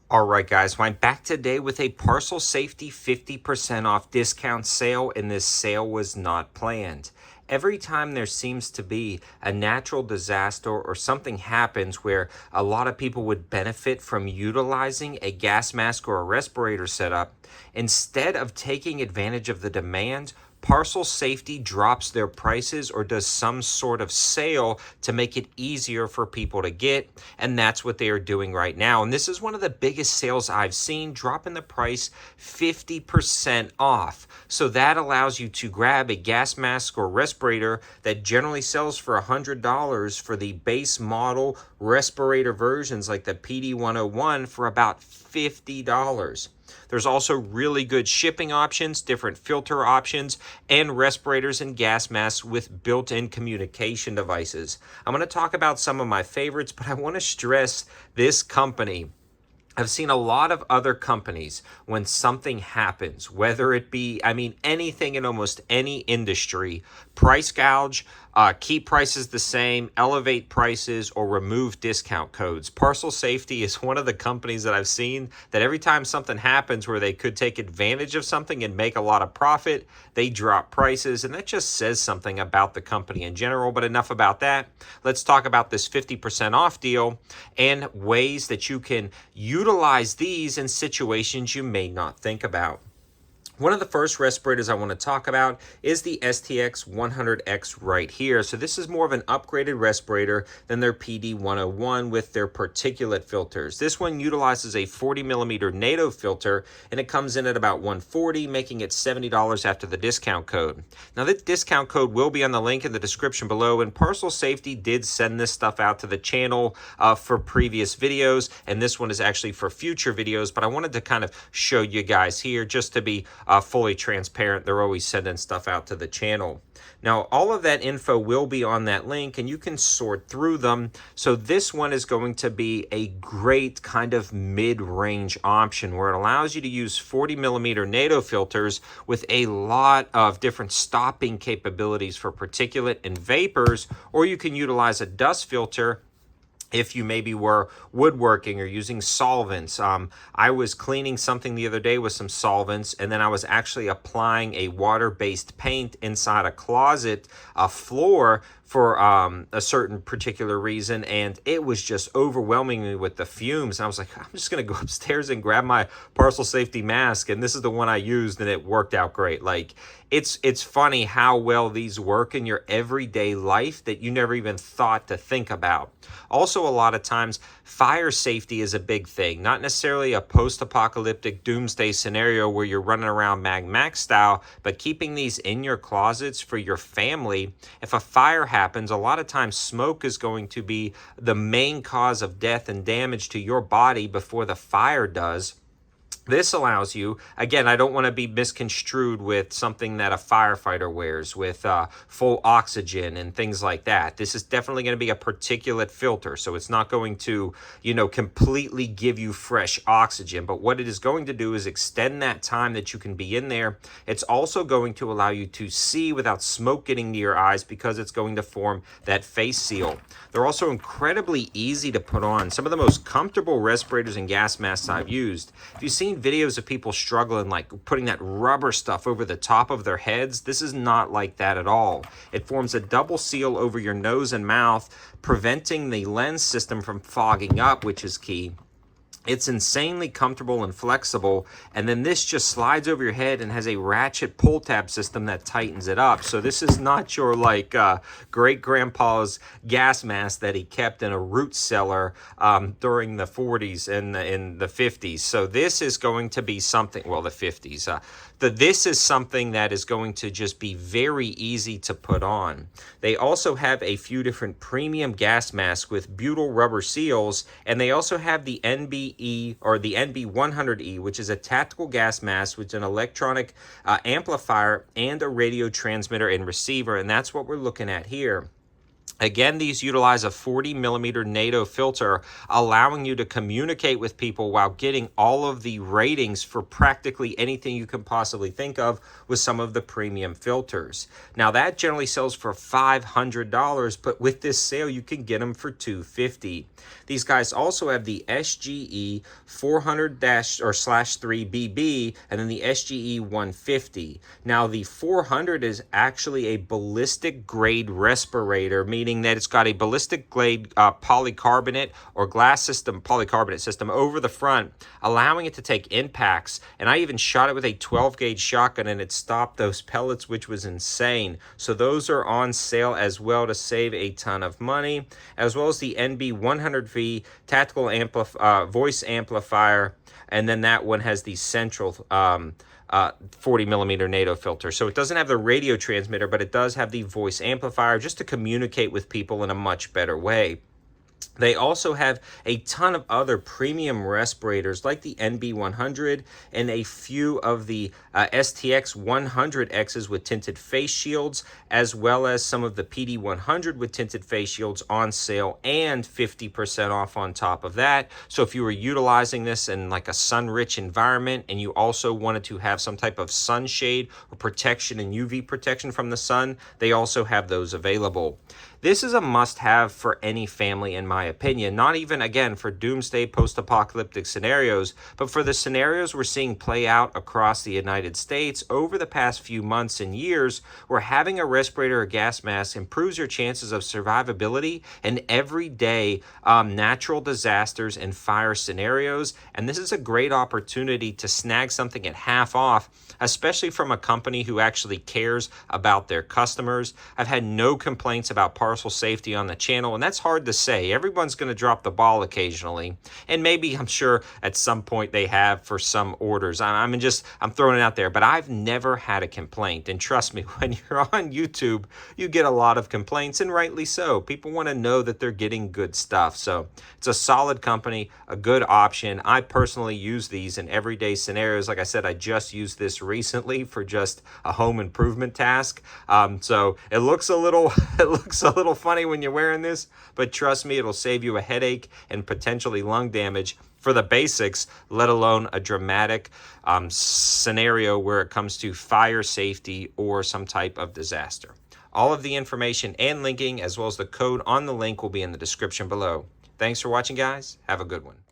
All right, guys, well, I'm back today with a Parcel Safety 50% off discount sale, and this sale was not planned. Every time there seems to be a natural disaster or something happens where a lot of people would benefit from utilizing a gas mask or a respirator setup, instead of taking advantage of the demand, Parcel Safety drops their prices or does some sort of sale to make it easier for people to get. And that's what they are doing right now. And this is one of the biggest sales I've seen, dropping the price 50% off. So that allows you to grab a gas mask or respirator that generally sells for $100 for the base model respirator versions like the PD101 for about $50. There's also really good shipping options, different filter options, and respirators and gas masks with built-in communication devices. I'm going to talk about some of my favorites, but I want to stress this company. I've seen a lot of other companies when something happens, whether it be, anything in almost any industry, price gouge, keep prices the same, elevate prices, or remove discount codes. Parcel Safety is one of the companies that I've seen that every time something happens where they could take advantage of something and make a lot of profit, they drop prices, and that just says something about the company in general. But enough about that. Let's talk about this 50% off deal and ways that you can utilize these in situations you may not think about. One of the first respirators I want to talk about is the STX 100X right here. So this is more of an upgraded respirator than their PD101 with their particulate filters. This one utilizes a 40 millimeter NATO filter, and it comes in at about $140, making it $70 after the discount code. Now, the discount code will be on the link in the description below, and Parcel Safety did send this stuff out to the channel for previous videos, and this one is actually for future videos, but I wanted to kind of show you guys here just to be fully transparent. They're always sending stuff out to the channel. Now, all of that info will be on that link, and you can sort through them. So this one is going to be a great kind of mid-range option where it allows you to use 40 millimeter NATO filters with a lot of different stopping capabilities for particulate and vapors, or you can utilize a dust filter if you maybe were woodworking or using solvents. I was cleaning something the other day with some solvents, and then I was actually applying a water-based paint inside a closet, a floor, for a certain particular reason, and it was just overwhelming me with the fumes. And I was like, I'm just going to go upstairs and grab my Parcel Safety mask, and this is the one I used, and it worked out great. Like, it's funny how well these work in your everyday life that you never even thought to think about. Also, a lot of times, fire safety is a big thing. Not necessarily a post-apocalyptic doomsday scenario where you're running around Mad Max style, but keeping these in your closets for your family. If a fire happens, a lot of times smoke is going to be the main cause of death and damage to your body before the fire does. This allows you, again, I don't want to be misconstrued with something that a firefighter wears with full oxygen and things like that. This is definitely going to be a particulate filter, so it's not going to, completely give you fresh oxygen. But what it is going to do is extend that time that you can be in there. It's also going to allow you to see without smoke getting to your eyes because it's going to form that face seal. They're also incredibly easy to put on. Some of the most comfortable respirators and gas masks I've used. If you've seen videos of people struggling, like putting that rubber stuff over the top of their heads, this is not like that at all. It forms a double seal over your nose and mouth, preventing the lens system from fogging up, which is key. It's insanely comfortable and flexible, and then this just slides over your head and has a ratchet pull tab system that tightens it up. So this is not your great-grandpa's gas mask that he kept in a root cellar during the 40s and in the 50s. So this is going to be something, well, the 50s. This is something that is going to just be very easy to put on. They also have a few different premium gas masks with butyl rubber seals, and they also have the NBE or the NB100E, which is a tactical gas mask with an electronic amplifier and a radio transmitter and receiver, and that's what we're looking at here. Again, these utilize a 40 millimeter NATO filter, allowing you to communicate with people while getting all of the ratings for practically anything you can possibly think of with some of the premium filters. Now, that generally sells for $500, but with this sale, you can get them for $250. These guys also have the SGE 400-3BB and then the SGE 150. Now, the 400 is actually a ballistic grade respirator, meaning that it's got a ballistic grade polycarbonate or glass system, polycarbonate system over the front, allowing it to take impacts. And I even shot it with a 12 gauge shotgun and it stopped those pellets, which was insane. So those are on sale as well to save a ton of money, as well as the NB100V tactical voice amplifier. And then that one has the central 40 millimeter NATO filter. So it doesn't have the radio transmitter, but it does have the voice amplifier just to communicate with people in a much better way. They also have a ton of other premium respirators like the NB100 and a few of the STX 100Xs with tinted face shields, as well as some of the PD100 with tinted face shields on sale and 50% off on top of that. So if you were utilizing this in like a sun-rich environment and you also wanted to have some type of sunshade or protection and UV protection from the sun, they also have those available. This is a must-have for any family, in my opinion, not even, again, for doomsday post-apocalyptic scenarios, but for the scenarios we're seeing play out across the United States over the past few months and years, where having a respirator or gas mask improves your chances of survivability in everyday natural disasters and fire scenarios. And this is a great opportunity to snag something at half off, especially from a company who actually cares about their customers. I've had no complaints about Parcel safety on the channel, and that's hard to say. Everyone's going to drop the ball occasionally, and maybe, I'm sure at some point they have for some orders. I'm throwing it out there, but I've never had a complaint. And trust me, when you're on YouTube, you get a lot of complaints, and rightly so. People want to know that they're getting good stuff. So it's a solid company, a good option. I personally use these in everyday scenarios. Like I said, I just used this recently for just a home improvement task. So it looks a little funny when you're wearing this, but trust me, it'll save you a headache and potentially lung damage for the basics, let alone a dramatic scenario where it comes to fire safety or some type of disaster. All of the information and linking, as well as the code on the link, will be in the description below. Thanks for watching, guys. Have a good one.